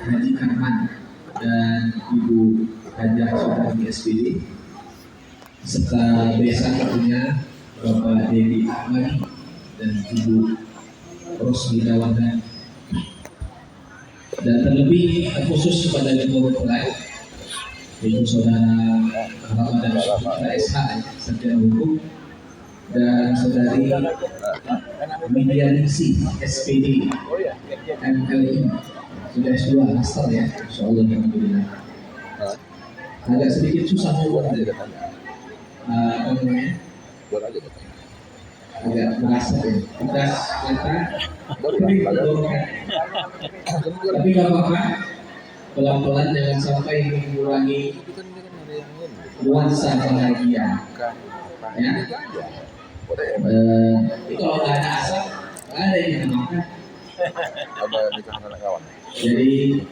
Haji Karman dan Ibu Hajah Sudarmi SPD, serta besan tentunya Bapak Dedi Ahmad dan Ibu Rosmina Wardani. Dan terlebih khusus kepada kedua mempelai, yaitu saudara Ramadan Sutra SH Sarjana Hukum dan saudari Widianingsi SPD MLI sudah S2 master ya, insyaallah alhamdulillah. Agak sedikit susah buat apa namanya? Agak merasa ya, pedas kata, tapi gak apa-apa, pelan-pelan jangan sampai mengurangi nuansa bahagia. Ya, itu kalau nggak ada asap, nggak ada yang kita makan. Jadi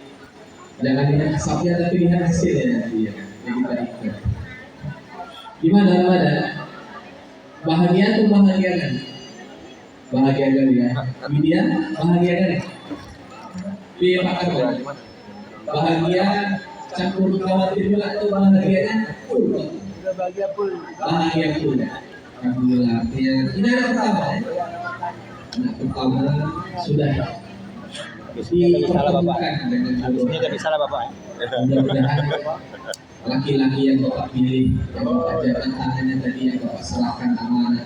jangan lihat asapnya tapi lihat hasilnya nanti ya. Jadi kita gimana Ramadan? Bahagia atau bahagia kan? Bahagia kan ya? Widya bahagia kan? Iya Pak Karman. Bahagia campur khawatir juga atau bahagia kan? Bahagia pun. Bahagia pun. Alhamdulillah. Ya, ini anak pertama. Anak pertama sudah dipertemukan dengan jodoh. Ini nggak bisa lah Bapak. Mudah-mudahan laki-laki yang Bapak pilih, yang Bapak jabat tangannya tadi, yang Bapak serahkan amanah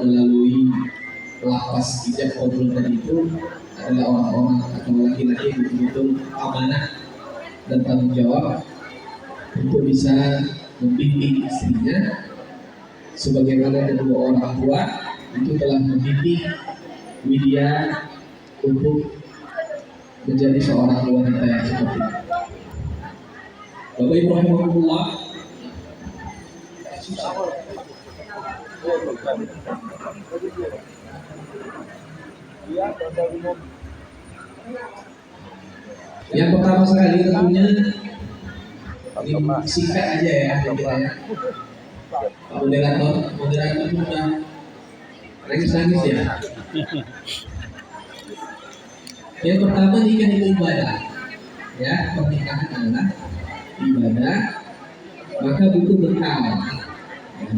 melalui lapas ijab qabul tadi itu adalah orang-orang atau laki-laki yang betul-betul amanah dan tanggung jawab untuk bisa membimbing istrinya sebagaimana kedua orang tua itu telah membimbing Widya untuk menjadi seorang wanita yang seperti itu. Bapak Ibu rahimahullah, yang pertama sekali tentunya singkat aja ya kita ya. Moderator sudah nangis ya. Yang pertama nikah itu ibadah, ya pernikahan adalah ibadah, maka butuh bekal.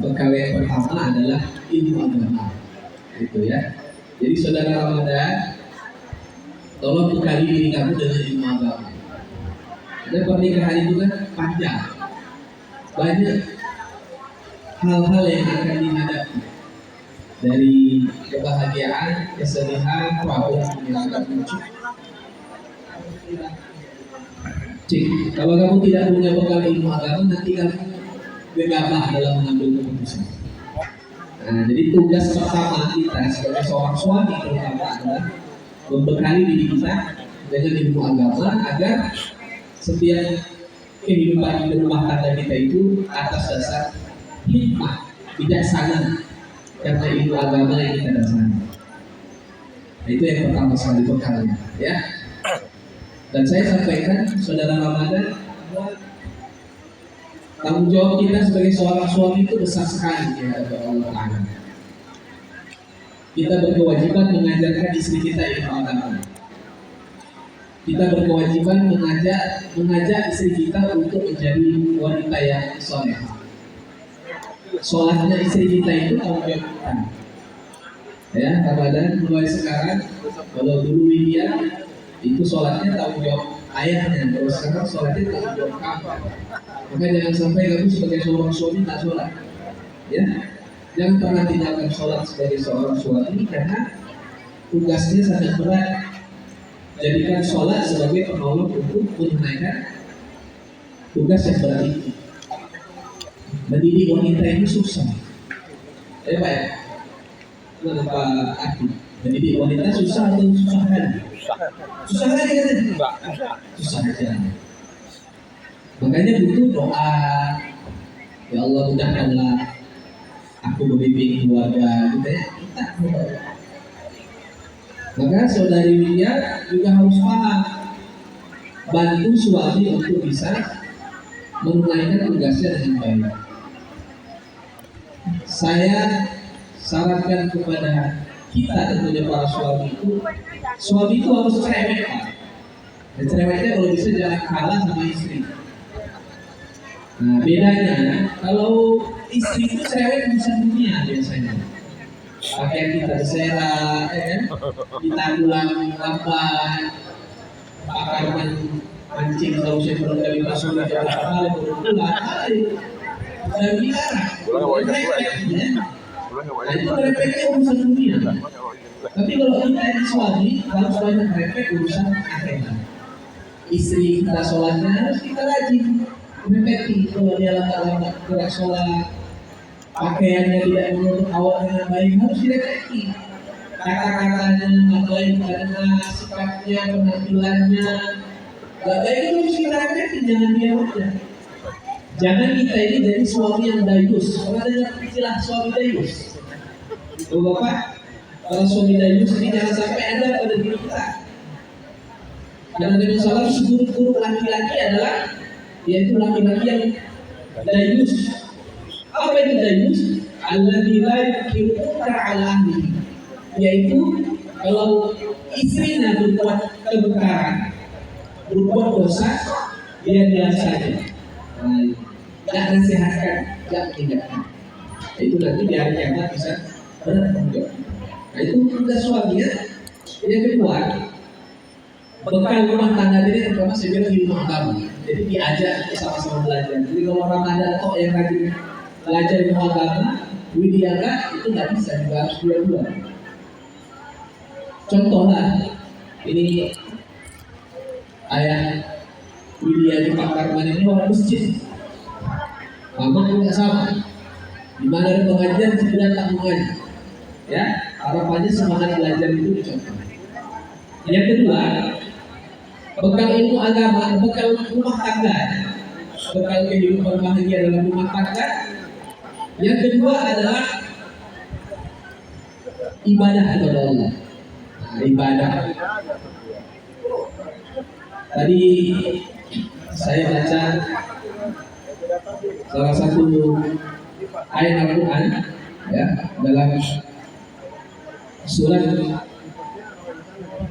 Bekal yang pertama adalah ilmu agama, itu ya. Jadi saudara Ramadan, tolong bekali diri kamu dengan ilmu agama. Dan pernikahan itu kan panjang, banyak hal-hal yang akan dihadapi, dari kebahagiaan, kesedihan, problem yang akan muncul. Cik, kalau kamu tidak punya bekal ilmu agama, nanti kamu gegabah dalam mengambil keputusan. Nah, jadi tugas pertama kita sebagai seorang suami terutama adalah membekali diri kita dengan ilmu agama agar setiap kehidupan di rumah tangga kita itu atas dasar hikmah, bijaksana, karena ilmu agama yang kita dasari. Nah, itu yang pertama sekali bekalnya, ya. Dan saya sampaikan, saudara Ramadan, tanggung jawab kita sebagai seorang suami itu besar sekali ya kepada Allah Taala. Kita berkewajiban mengajarkan istri kita ilmu agama. Kita berkewajiban mengajak istri kita untuk menjadi wanita yang soleh. Sholatnya istri kita itu tanggung jawab kita. Ya, Ramadan mulai sekarang, kalau dulu Widya itu sholatnya tanggung jawab ayahnya, terus sekarang sholatnya tanggung jawab kamu. Maka jangan sampai kamu sebagai seorang suami tak sholat. Ya, jangan pernah tinggalkan sholat sebagai seorang suami karena tugasnya sangat berat. Jadikan sholat sebagai penolong untuk menunaikan tugas yang berat itu. Mendidik wanita itu susah. Ya Pak ya? Itu Pak Aki. Mendidik wanita susah atau susah kali? Susah kali kan? Susah aja. Makanya butuh doa. Ya Allah mudahkanlah aku membimbing keluarga gitu ya. Kita berdoa. Maka saudari Widya juga harus paham, bantu suami untuk bisa menunaikan tugasnya dengan baik. Saya sarankan kepada kita tentunya para suami itu harus cerewet Pak. Dan cerewetnya kalau bisa jangan kalah sama istri. Nah, bedanya kalau istri itu cerewet bisa dunia biasanya. Pakaian kita berserak, ya kan? Kita pulang lambat, pakar mancing tahu saya perlu dari pasar dari apa, pulang, dan bicara. Nah, itu merepeknya urusan dunia. Tapi kalau kita ini suami, harus banyak merepek urusan akhirat. Istri kita sholatnya harus kita rajin merepeki. Kalau dia lambat-lambat gerak sholat, pakaiannya tidak menutup awal dengan baik, harus direpeki. Kata-katanya nggak baik karena sikapnya, penampilannya nggak baik, itu harus kita repeki. Jangan dia aja. Jangan kita ini jadi suami yang dayus. Pernah dengar istilah suami dayus? Oh Bapak, kalau suami dayus ini jangan sampai ada pada diri kita. Karena Nabi SAW seburuk-buruk laki-laki adalah yaitu laki-laki yang dayus. Apa itu dayus? Alladzi la yuqiru ala ahlihi. Yaitu kalau istrinya berbuat kebakaran, berbuat dosa, dia diam saja. Tidak nasihatkan, tidak mengingatkan. Itu nanti di hari kiamat bisa bertanggung jawab. Nah itu tugas suaminya. Yang kedua, bekal rumah tangga ini terutama saya bilang di rumah kamu. Jadi diajak sama-sama belajar. Jadi kalau orang ada kok yang rajin belajar ilmu agama, Widiaga itu nggak bisa, juga harus dua-dua. Contoh lah, ini ayah Widya di Pak Karman ini orang masjid. Mama juga sama. Di mana ada pengajian, segera tak mengaji. Ya, harapannya semangat belajar itu dicontoh. Yang kedua, bekal ilmu agama, bekal rumah tangga, bekal kehidupan bahagia dalam rumah tangga. Yang kedua adalah ibadah kepada Allah. Nah, ibadah. Tadi saya baca salah satu ayat Al-Quran ya, dalam surat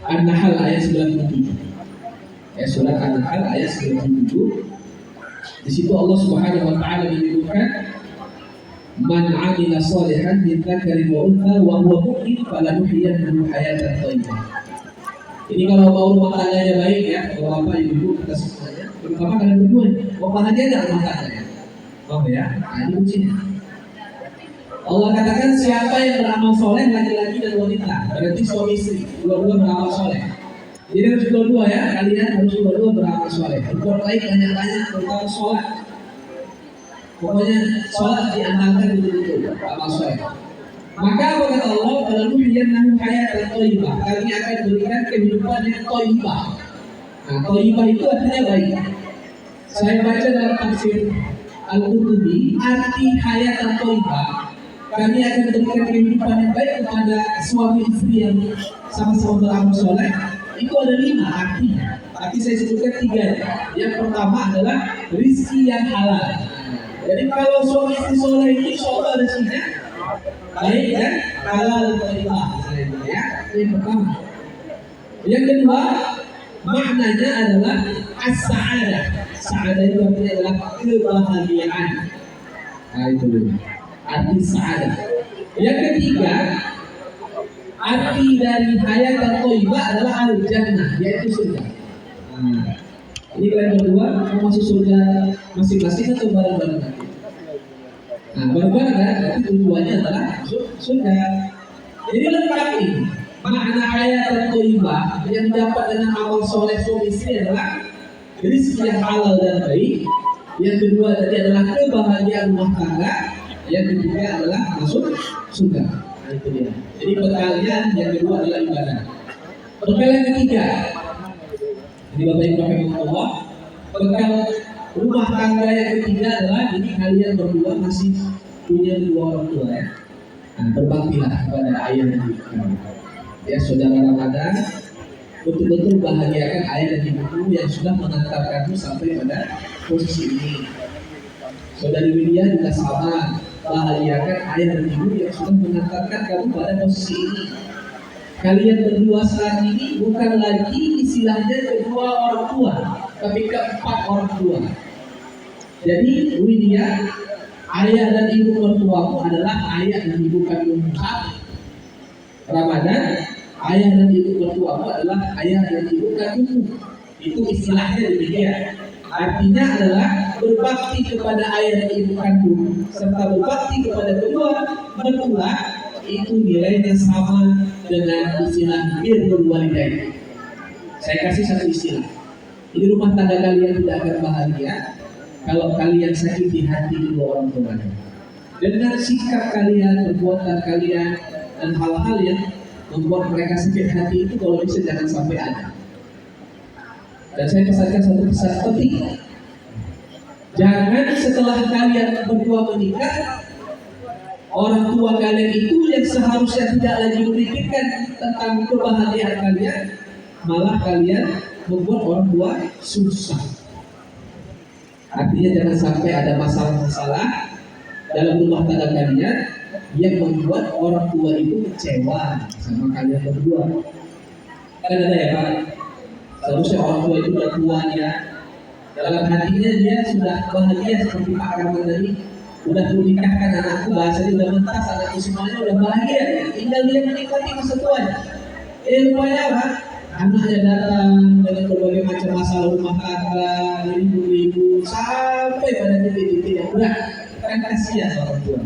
An-Nahl ayat 97. Ya, surat An-Nahl ayat 97. Di situ Allah Subhanahu wa taala menyebutkan man 'amila shalihan min dzakarin wa untha wa huwa mu'min falanuhyiyannahu hayatan thayyibah. Ini kalau mau rumah tangganya baik ya, kalau Bapak Ibu kita semuanya, terutama kalian berdua, mau bahagia nggak rumah tangganya? Oh ya, nah ini kuncinya. Allah katakan siapa yang beramal soleh laki-laki dan wanita, berarti suami istri, dua-dua beramal soleh. Jadi harus dua-dua ya, kalian harus dua-dua beramal soleh. Berbuat baik banyak-banyak, terutama sholat. Pokoknya sholat diantarkan betul-betul beramal soleh. Maka kata Allah, lalu hiyanahu hayatan thayyibah. Kami akan berikan kehidupan yang thayyibah. Nah, thayyibah itu artinya baik. Saya baca dalam tafsir Al-Qurtubi, arti hayatan thayyibah, kami akan berikan kehidupan yang baik kepada suami istri yang sama-sama beramal soleh. Itu ada 5 artinya. Tapi saya sebutkan 3. Yang pertama adalah rizki yang halal. Jadi kalau suami istri soleh ini, insya Allah rezekinya baik ya, halal thayyibah. Ya, yang pertama. Yang kedua, maknanya adalah as-sa'adah. Sa'adah itu artinya adalah kebahagiaan. Nah itu dulu. Arti sa'adah. Yang ketiga, arti dari hayatan thayyibah adalah al-jannah, yaitu surga. Nah, ini kalian berdua mau masuk surga masing-masing atau bareng-bareng nanti? Nah, bareng-bareng kan, berarti tujuannya adalah masuk surga. Jadi lengkap ini. Makna hayatan thayyibah yang dapat dengan amal soleh suami istri adalah rezeki yang halal dan baik. Yang kedua tadi adalah kebahagiaan rumah tangga. Yang ketiga adalah masuk surga. Nah, itu dia. Jadi bekalnya yang kedua adalah ibadah. Bekal yang ketiga, ini Bapak Ibu rahimahullah, bekal rumah tangga yang ketiga adalah ini kalian berdua masih punya 2 orang tua ya. Nah, berbaktilah kepada ayah dan ibu. Ya, saudara Ramadan, betul-betul bahagiakan ayah dan ibumu yang sudah mengantarkanmu sampai pada posisi ini. Saudari Widya juga sama, bahagiakan ayah dan ibu yang sudah mengantarkan kamu pada posisi ini. kalian berdua sekarang ini bukan lagi istilahnya kedua orang tua, tapi keempat orang tua. Jadi Widya, ayah dan ibu mertuamu adalah ayah dan ibu kandungmu. Ramadan, ayah dan ibu mertuamu adalah ayah dan ibu kandungmu. Itu istilahnya demikian. Artinya adalah berbakti kepada ayah dan ibu kandung serta berbakti kepada kedua mertua itu nilainya sama dengan istilah birrul walidain. Saya kasih satu istilah. Di rumah tangga kalian tidak akan bahagia kalau kalian sakiti hati kedua orang tua kalian. Dengan sikap kalian, perbuatan kalian, dan hal-hal yang membuat mereka sakit hati itu kalau bisa jangan sampai ada. Dan saya pesankan satu pesan penting. Jangan setelah kalian berdua menikah, orang tua kalian itu yang seharusnya tidak lagi memikirkan tentang kebahagiaan kalian, malah kalian membuat orang tua susah. Artinya jangan sampai ada masalah-masalah dalam rumah tangga kalian yang membuat orang tua itu kecewa sama kalian berdua. Kan ada ya Pak? Seharusnya orang tua itu udah tua ya. Dalam hatinya dia sudah bahagia seperti Pak Rahman tadi. Udah menikahkan anakku, bahasanya udah mentas, anakku semuanya udah bahagia. Tinggal dia menikmati masa tuanya. Rupanya apa? Anaknya datang dengan berbagai macam masalah rumah tangga, ribu-ribu, sampai pada titik-titik yang berat. Kan kasihan orang tua.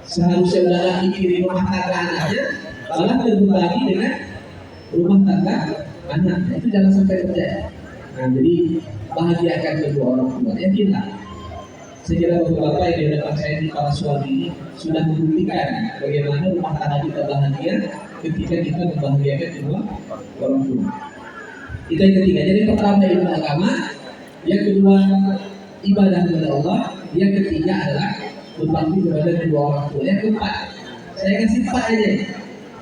Seharusnya udah gak mikirin rumah tangga anaknya, malah berbagi dengan rumah tangga anaknya. Itu jangan sampai terjadi. Nah, jadi bahagiakan kedua orang tua. Yakinlah. Saya kira bapak-bapak yang di depan saya ini, para suami ini sudah membuktikan bagaimana rumah tangga kita bahagia ketika kita membahagiakan kedua orang tua. Itu yang ketiga. Jadi pertama ilmu agama, yang kedua ibadah kepada Allah, yang ketiga adalah berbakti kepada kedua orang tua. Yang keempat, saya kasih 4 aja.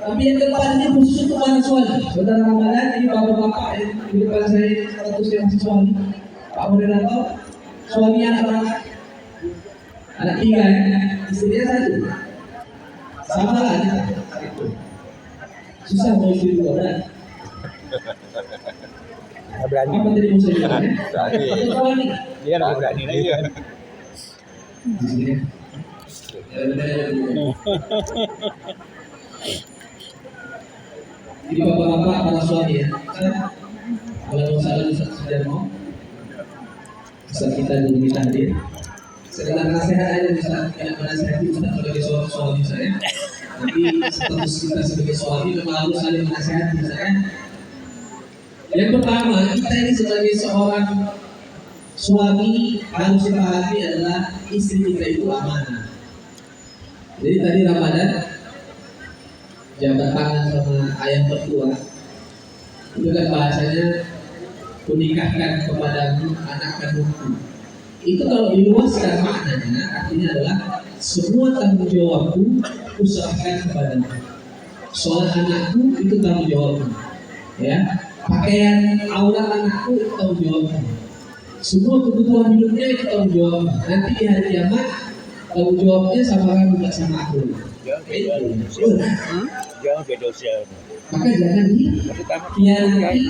Tapi yang keempat ini khusus untuk para suami. Saudara Ramadan, ini bapak-bapak yang di depan saya statusnya masih suami. Pak moderator, suami anak berapa? Anak 3 ya, istrinya 1. Sama lah kita. Susah mau istri 2 kan? Berani. Apa tadi mau saya bilang ya? Berani. Dia lebih berani lagi kan. Di sini ya. Jadi bapak-bapak para suami ya. Kalau salah Ustaz Sudarmo, Ustaz kita dulu kita hadir. Segala nasihat aja Ustaz, tidak menasihati Ustaz sebagai suami saya. Nanti status kita sebagai suami memang harus saling menasihati saya. Yang pertama, kita ini sebagai seorang suami harus dipahami adalah istri kita itu amanah. Jadi tadi Ramadan jabat tangan sama ayah mertua itu kan bahasanya kunikahkan kepadamu anak kandungku. Itu kalau diluaskan maknanya artinya adalah semua tanggung jawabku usahakan kepadamu. Soal anakku itu tanggung jawabku, ya. Pakaian aurat anakku itu tanggung jawabku. Semua kebutuhan hidupnya itu tanggung jawabku. Nanti di hari kiamat tanggung jawabnya sama kamu nggak sama aku. Jangan beda usia. Maka jangan dikhianati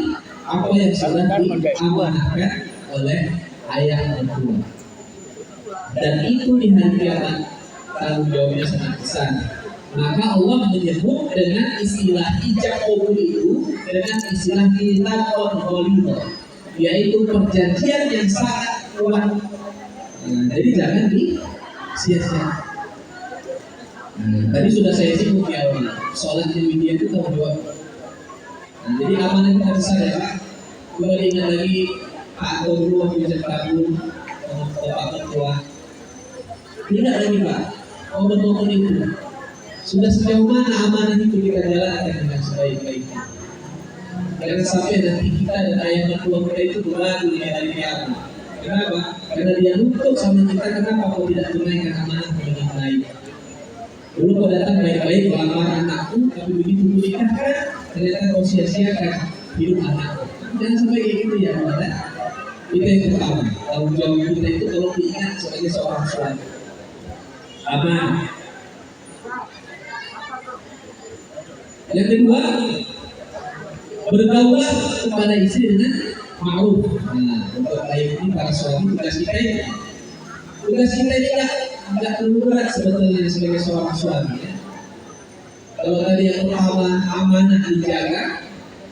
apa yang sudah diamanahkan oleh ayah dan ibu. Dan itu di hari kiamat tanggung jawabnya sangat besar. Maka Allah menyebut dengan istilah ijab kabul itu dengan istilah kitabun ghalidh, yaitu perjanjian yang sangat kuat. Jadi jangan disia-siakan. Tadi sudah saya singgung ya, sholat di media itu tanggung jawab. Jadi amanah kita besar ya Pak. Kembali ingat lagi Pak Ato dulu waktu bisa bergabung Bapak Ketua. Ingat lagi Pak, momen-momen itu sudah sejauh mana amanah itu kita jalankan dengan sebaik-baiknya. Jangan sampai nanti kita dan ayah mertua kita itu berlagu di hari kiamat. Kenapa? Karena dia nuntut sama kita, kenapa kau tidak tunaikan amanah dengan baik. Dulu kau datang baik-baik melamar anakku, tapi begitu menikahkan, ternyata kau sia-siakan hidup anakku. Jangan sampai kayak gitu ya, Bapak. Itu yang pertama. Tanggung jawab kita itu kalau diingat sebagai seorang suami. Aman. Yang kedua, bergaulah kepada istri dengan ma'ruf. Nah, untuk baik ini para suami tugas kita ini. Tugas kita ini tidak terlalu berat sebetulnya sebagai seorang suami. Ya. Kalau tadi yang pertama amanah dijaga,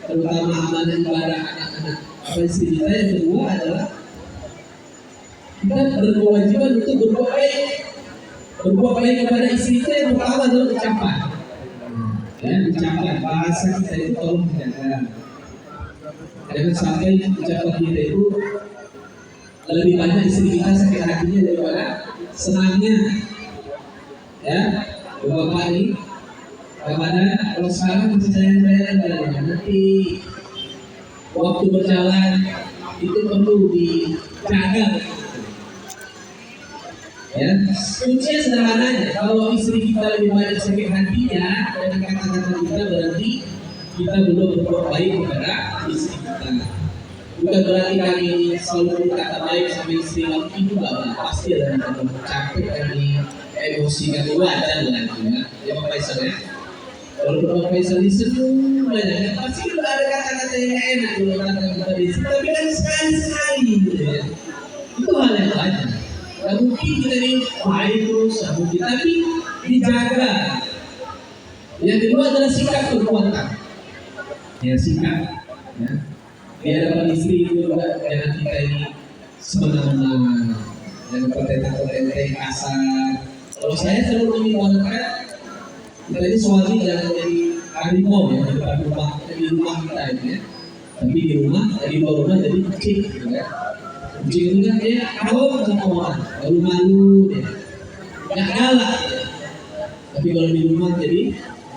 terutama amanah ibadah anak-anak istri kita. Yang kedua adalah kita berkewajiban untuk berbuat baik. Berbuat baik kepada istri kita yang pertama adalah ucapan. Ya, ucapan bahasa kita itu tolong dijaga. Jangan sampai ucapan kita itu lebih banyak istri kita sakit hatinya daripada senangnya. Ya, Bapak ini kepada kalau sekarang saya nanti waktu berjalan itu perlu dijaga. Ya, kuncinya sederhananya. Kalau istri kita lebih banyak sakit hatinya dengan kata-kata kita, berarti kita belum berbuat baik kepada istri kita. Bukan berarti kami selalu berkata baik sama istri kami, itu enggak, pasti ada yang capek kami, emosi kami wajar dengan itu ya. Ya Pak Faisal ya. Kalau Pak Faisal disentuh banyak, pasti juga ada kata-kata yang enak kalau kata kepada istri, tapi kan sekali-sekali gitu ya. Itu hal yang wajar. Gak mungkin kita ini baik terus, mungkin, tapi dijaga. Yang kedua adalah sikap perbuatan. Ya sikap. Ya. Di hadapan istri itu juga jangan kita ini semena-mena, jangan kontenta-kontenta yang kasar. Kalau saya selalu mengimbaukan kita ini suami jangan jadi harimau ya di depan rumah, di rumah kita ini ya. Tapi di rumah, di luar rumah jadi kucing, gitu ya. Kucing itu kan dia kalau sama orang, malu-malu dia, nggak galak. Tapi kalau di rumah jadi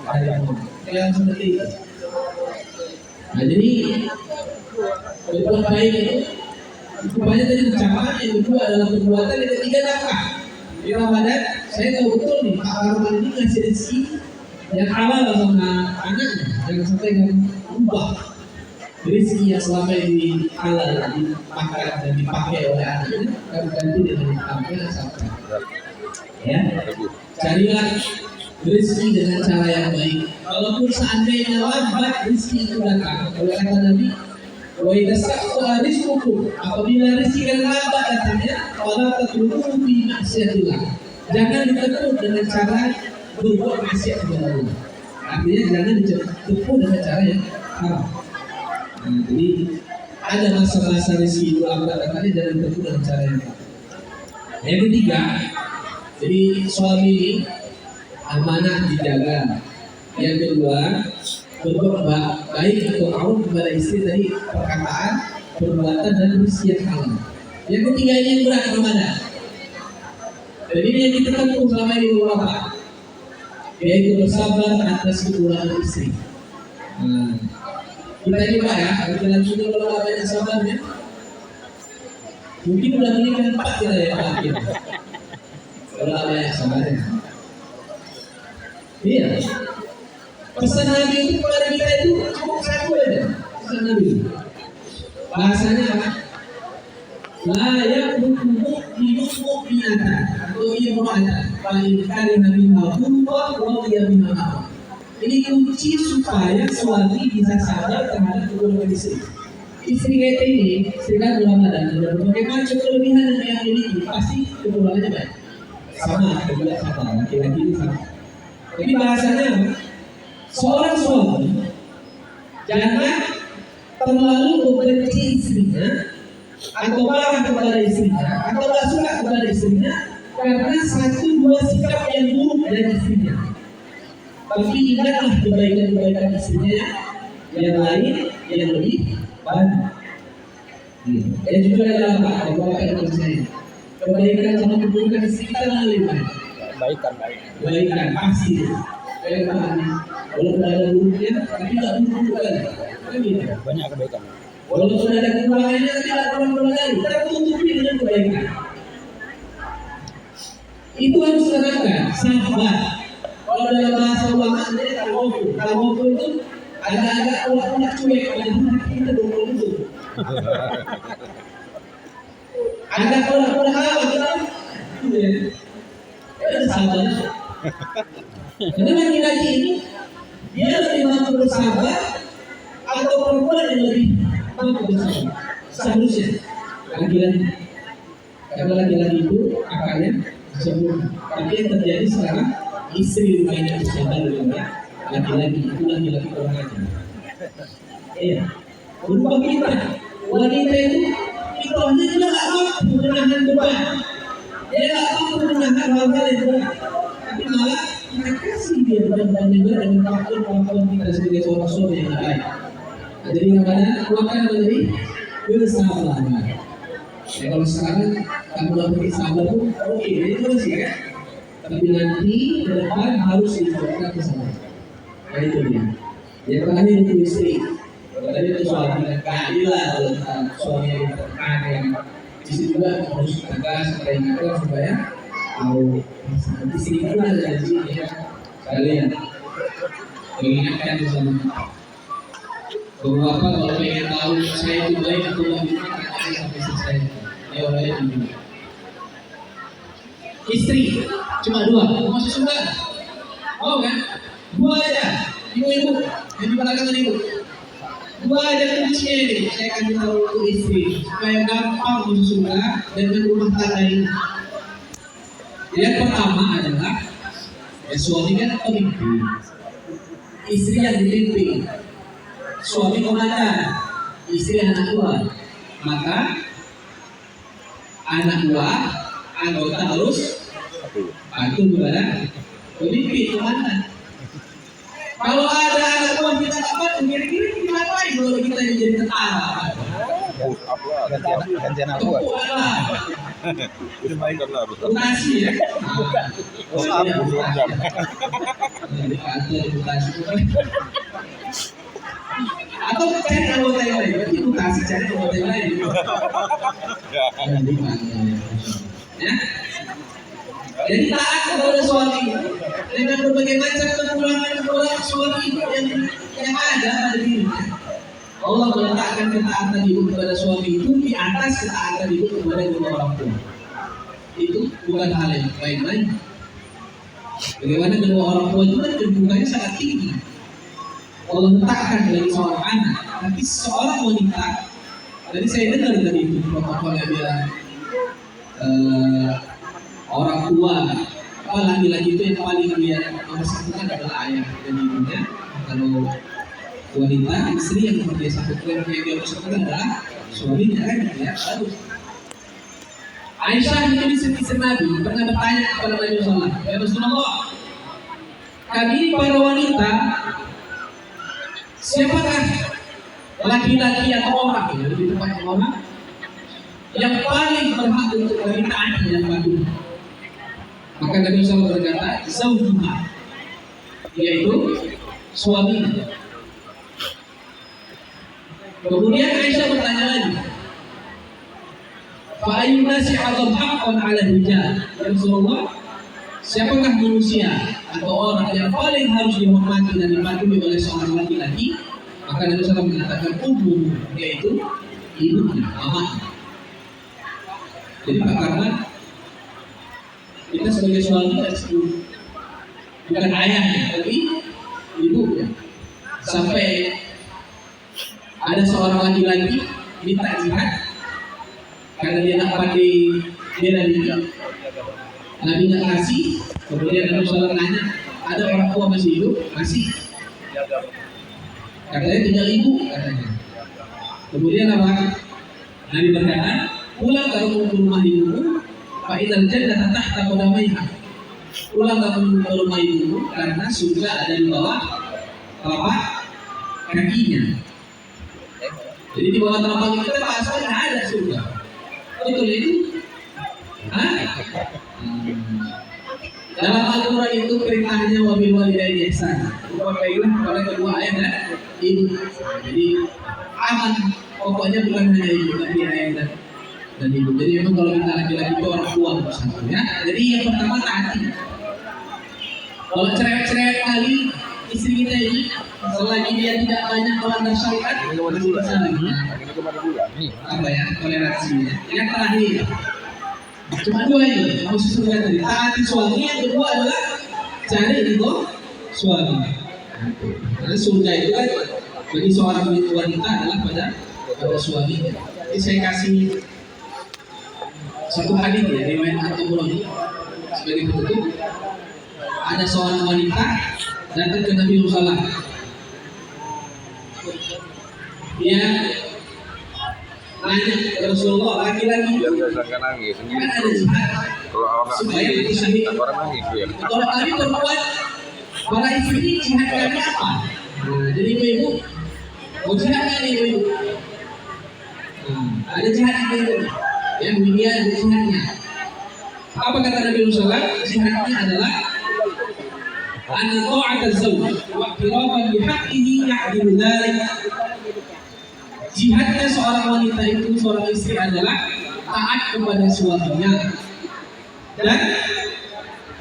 harimau, kayak seperti itu. Nah jadi berbuat baik itu banyak dari ucapan, yang kedua adalah perbuatan, yang ketiga nafkah. Di Ramadan saya tahu betul nih Pak Ramadan ini ngasih rezeki yang halal sama anaknya, jangan sampai kamu ubah rezeki yang selama ini halal dimakan dan dipakai oleh anaknya, kamu ganti dengan dipakai dan sampai. Ya, carilah rezeki dengan cara yang baik. Walaupun seandainya lambat rezeki itu datang, kalau kata Nabi, wa idza saqqa rizqukum, apabila rezeki yang lambat datangnya, fala tatlubu bi maksiatillah. Jangan ditempuh dengan cara berbuat maksiat kepada Allah. Artinya jangan ditempuh dengan cara yang haram. Nah, jadi ada masa-masa rezeki itu lambat datangnya, jangan ditempuh dengan cara yang haram. Yang ketiga, jadi suami ini amanah dijaga. Yang kedua, berbuat baik atau ma'ruf kepada istri dari perkataan, perbuatan dan rezeki yang halal. Yang ketiga ini yang berat Ramadan. Dan ini yang kita tempuh selama ini beberapa, yaitu bersabar atas kekurangan istri. Kita ini Pak ya, jalan sudah kalau banyak sabarnya, mungkin udah menikah 4 kita ya Pak. Kalau banyak sabarnya. Iya. Pesan Nabi itu kepada kita itu cukup satu aja. Pesan Nabi. Bahasanya apa? La yaqumu mu'minatan atau imra'atan paling kali Nabi Muhammad wa ini kunci supaya suami bisa sabar terhadap kekurangan istri. Istri kita ini sedang Ramadan dan berbagai macam kelebihan yang dimiliki, pasti kekurangannya banyak. Sama, juga sama, laki-laki ini sama. Jadi bahasanya seorang suami jangan terlalu membenci istrinya atau marah kepada istrinya atau tidak suka kepada istrinya karena 1-2 sikap yang buruk dari istrinya. Tapi ingatlah kebaikan-kebaikan istrinya yang lain yang lebih banyak. Dan juga adalah apa? Kebaikan saya. Kebaikan sama keburukan istri kita lebih banyak. Kebaikan pasti. Walaupun ada buruknya, tapi tidak buruk lagi. Banyak kebaikan. Walaupun ada kekurangannya, tapi tidak kurang lagi. Kita tutupi dengan kebaikan. Itu harus dilakukan. Sabar. Kalau dalam bahasa ulama ini tawakkul itu agak-agak ulak-ulak cuek. Kita dulu itu. Agak ulak-ulak apa kita? Ya sabar. Karena laki-laki ini Dia lebih mampu bersabar atau perempuan yang lebih mampu bersabar? Seharusnya laki-laki. Karena laki-laki itu akalnya sempurna. Tapi yang terjadi sekarang istri banyak bersabar dengan laki-laki, itu laki-laki kurang ajar. Iya. Berubah kita, wanita itu fitrahnya juga nggak mampu menahan beban. Dia nggak mampu menahan hal-hal yang berat. Tapi malah kita kasih dia beban juga dengan kemampuan kita sebagai seorang suami yang baik. Jadi namanya kuatkan menjadi bersabar. Ya kalau sekarang kamu nggak pakai sabar pun oke, ini terus ya. Tapi nanti ke depan harus dibuatkan kesabaran. Nah itu dia. Yang terakhir itu istri. Tadi itu soal keadilan, suami yang ditekan, yang istri juga harus tegas, kita ingatkan supaya tahu istri itu ada di sini ya. Kalian mengingatkan bersama. Beberapa kalau pengen tahu saya itu baik atau tidak, tanya sampai selesai. Jawabannya begini. Istri cuma 2, masih sudah. Oh kan? 2 aja. Ibu-ibu yang di belakang ibu. 2 aja kuncinya ini. Saya akan tahu ke istri supaya gampang masuk surga dan rumah tangga ini. Yang pertama adalah suami kan pemimpin, istri yang dipimpin. Suami komandan, istri anak buah. Maka anak buah anggota harus patuh kepada pemimpin komandan. Kalau ada anak buah kita tak patuh, kira-kira kita ngapain kalau kita jadi tentara? Gantian aku. Rotasi ya. Atau cari anggota yang lain, berarti mutasi cari anggota yang lain. Ya. Jadi taat kepada suami dengan berbagai macam kekurangan suami yang ada pada dirinya. Allah meletakkan ketaatan ibu kepada suami itu di atas ketaatan ibu kepada kedua orang tua. Itu bukan hal yang main-main. Bagaimana kedua orang tua itu kan kedudukannya sangat tinggi. Allah letakkan dari seorang anak, tapi seorang wanita. Tadi saya dengar dari itu protokolnya bilang orang tua, apa laki-laki itu yang paling dia nomor satu adalah ayah dan ibunya. Kalau wanita, istri yang dia satukan yang dia persatukan adalah suaminya kan ya. Bagus. Aisyah menjadi istri Nabi pernah bertanya kepada Nabi Sallallahu Alaihi Wasallam, ya Rasulullah, kami para wanita, siapakah laki-laki atau orang ya, lebih tepatnya orang yang paling berhak untuk kami taati dan patuh? Maka Nabi SAW berkata, zawjuha, yaitu suaminya. Kemudian Aisyah bertanya lagi, fa'ayyun nasi 'adzam haqqan 'ala rijal. Ya Rasulullah, siapakah manusia atau orang yang paling harus dihormati dan dipatuhi oleh seorang laki-laki? Maka Nabi SAW mengatakan ummu, yaitu ibunya, mamanya. Jadi Pak Karman, kita sebagai suami bukan ayahnya, tapi ibunya. Sampai ada seorang laki-laki minta jihad karena dia nak pandai dia Nabi nggak kasih. Kemudian Nabi SAW nanya, ada orang tua masih hidup? Masih. Katanya tinggal ibu katanya. Kemudian apa? Nabi berkata, pulang kamu ke rumah ibumu, fa'idal jannah tahta qadamaiha. Pulang kamu ke rumah ibumu karena surga ada di bawah telapak kakinya. Jadi di bawah telapak kaki kita asal ada surga. Betul itu? Hah? Dalam Al-Quran itu perintahnya wabil walidaini ihsan. Berbakailah kepada kedua ayah dan ibu. Jadi aman. Pokoknya bukan hanya ibu tapi ayah dan ibu. Jadi memang kalau kita laki-laki itu orang tua bersatu ya. Jadi yang pertama taati. Kalau cerewet-cerewet kali istri kita ini selagi dia tidak banyak melanggar syariat, bisa lagi. Apa ya toleransinya? Yang terakhir. Cuma 2 ini, khusus tadi taati suami. Yang kedua adalah cari ridho suami. Karena surga itu kan bagi seorang wanita adalah pada suaminya. Jadi saya kasih satu hadis ya, riwayat At-Tabrani sebagai penutup. Ada seorang wanita datang ke Nabi Muhammad. Dia nanya ke Rasulullah, laki-laki Biar nggak sangka nangis. kan ada jihad Kalau awak supaya nangis, disahih. orang nangis ya. Kalau kami perempuan, para istri jihad kami apa? Nah, jadi ibu-ibu mau jihad nggak nih ibu-ibu? Ada jihad ibu-ibu. Ya, dunia ada jihadnya. Apa kata Nabi Muhammad? Jihadnya adalah anna ta'ata zawj wa qiraban bihaqqihi ya'dilu dzalik. Jihadnya seorang wanita itu, seorang istri adalah taat kepada suaminya dan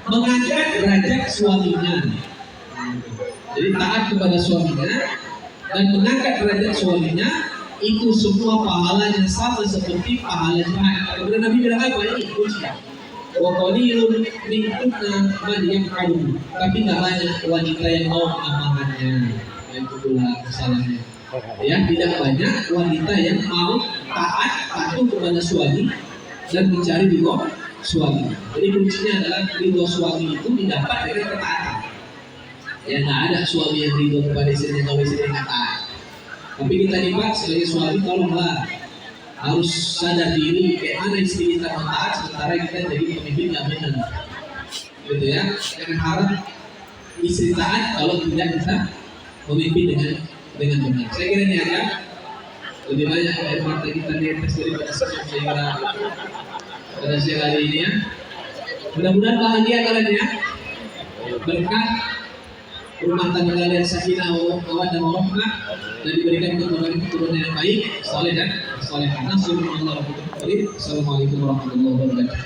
mengangkat derajat suaminya. Jadi taat kepada suaminya dan mengangkat derajat suaminya itu semua pahalanya sama seperti pahala jihad. Kemudian Nabi bilang apa ini? Kunci. Wa qalilun min kunna man yaf'alu. Tapi nggak banyak wanita yang mau mengamalkannya. Itu pula kesalahannya. Ya, tidak banyak wanita yang mau taat patuh kepada suami dan mencari ridho suami. Jadi kuncinya adalah ridho suami itu didapat dari ketaatan. Ya, nggak ada suami yang ridho kepada istrinya kalau istrinya nggak taat. Tapi kita nih Pak sebagai suami tolonglah harus sadar diri kayak mana istri kita mau taat sementara kita jadi pemimpin nggak benar. Gitu ya. Jangan harap istri taat kalau tidak bisa memimpin dengan benar. Saya kira ini aja. Lebih banyak air mata kita di atas daripada senyum saya pada siang hari ini ya. Mudah-mudahan bahagia kalian ya. Berkah rumah tangga kalian sakinah mawaddah warahmah dan diberikan keturunan yang baik, saleh dan salehah. Assalamualaikum warahmatullahi wabarakatuh.